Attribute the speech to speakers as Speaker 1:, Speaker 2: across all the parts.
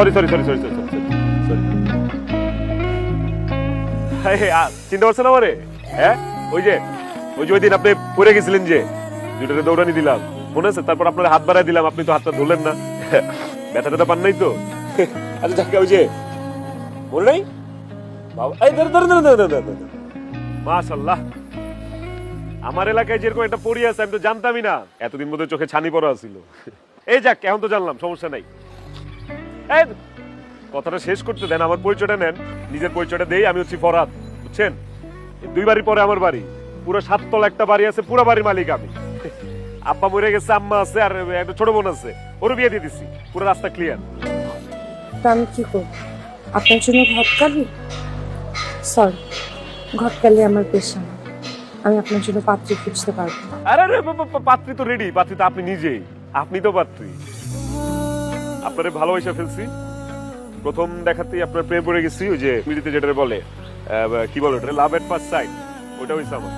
Speaker 1: Sorry sorry sorry sorry sorry sorry চিন্তা করছেন আমারে? হ্যাঁ, ওই যে ওই দিন আপনি পড়ে গেছিলেন যে, দুইটারে দৌড়ানি দিলাম মনে আছে? তারপর আপনার হাত বাড়ায় দিলাম, আপনি তো হাতটা ধরলেন না। ব্যথা ট্যাথা পান নাই তো? আচ্ছা যাকে ওই যে মনে নাই বাবা, এই ধর ধর ধর ধর ধর। মাশাআল্লাহ, আমার এলাকায় যেরকম একটা পড়ি আছে আমি তো জানতামই না, এতদিন মধ্যে চোখে ছানি পড়া ছিল। এই যাক, এখন তো জানলাম, সমস্যা নাই। এই কথাটা শেষ করতে দেন, আমার পরিচয়টা নেন। নিজের পরিচয়টা দেই, আমি হচ্ছি ফরহাদ, বুঝছেন? 2 বাড়ি পরে আমার বাড়ি, পুরো 7 তলা একটা বাড়ি আছে, পুরো বাড়ির মালিক আমি। আব্বা মরে গেছে, আম্মা আছে, আর একটা ছোট বোন আছে, ওরও বিয়ে দিয়ে দিছি, পুরো রাস্তা ক্লিয়ার।
Speaker 2: তা আমি কি করব? আপনার জন্য ঘটকালি? সরি, ঘটকালি আমার পেশা না। আমি আপনার জন্য পাত্রী খুঁজতে পারবো না।
Speaker 1: আরে আরে পাত্রী তো রেডি, পাত্রী তো আপনি নিজেই, আপনি তো পাত্রী। আপনারে ভালোবাসা ফেলছি, প্রথম দেখাতেই আপনার প্রেমে পড়ে গেছি। ওই যে মিডিতে যেটা বলে, কি বলে ওটা, লাভ এট ফার্স্ট সাইট, ওইটা হইছে আমার।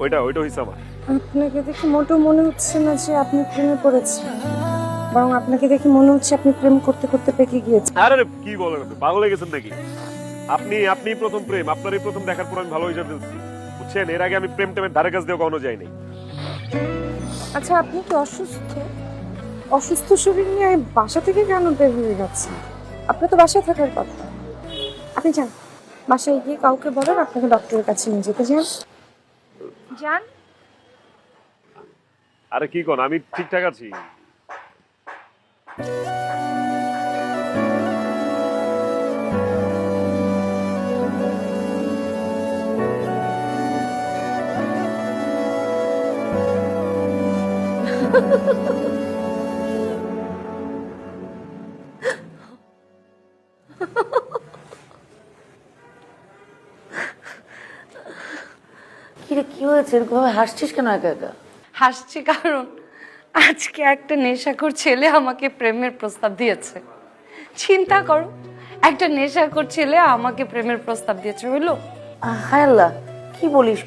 Speaker 1: ওইটা হইছে আমার।
Speaker 2: আপনাকে দেখে মোটেও মনে হচ্ছে না যে আপনি প্রেমে পড়েছেন, বরং আপনাকে দেখে মনে হচ্ছে আপনি প্রেম করতে করতে পেকে গিয়েছেন।
Speaker 1: আরে কি বলেন, আপনি পাগল হয়ে গেছেন নাকি? আপনি প্রথম প্রেম, আপনারই প্রথম দেখার পর আমি ভালোবাসা ফেলছি, বুঝছেন? এর আগে আমি প্রেম টেমের ধারে কাছ দিয়ে কখনো যাইনি।
Speaker 2: আচ্ছা, আপনি কি অসুস্থ? অসুস্থ শরীর নিয়ে বাসা থেকে কেন বের হয়ে যাচ্ছেন? আপনার তো বাসায় থাকার কথা। আপনি যান, বাসায় গিয়ে কাউকে বলেন আপনাকে ডক্টরের কাছে নিয়ে যেতে। যান যান।
Speaker 1: আরে কি কোন, আমি ঠিকঠাক আছি।
Speaker 3: কিরে, কি হয়েছে? এরকম ভাবে হাসছিস কেন একা একা?
Speaker 4: হাসছি কারণ আজকে একটা নেশাখোর ছেলে আমাকে প্রেমের প্রস্তাব দিয়েছে। চিন্তা করো, একটা নেশাখোর ছেলে আমাকে প্রেমের প্রস্তাব দিয়েছে, হইলো?
Speaker 3: হায় আল্লাহ, কি বলিস?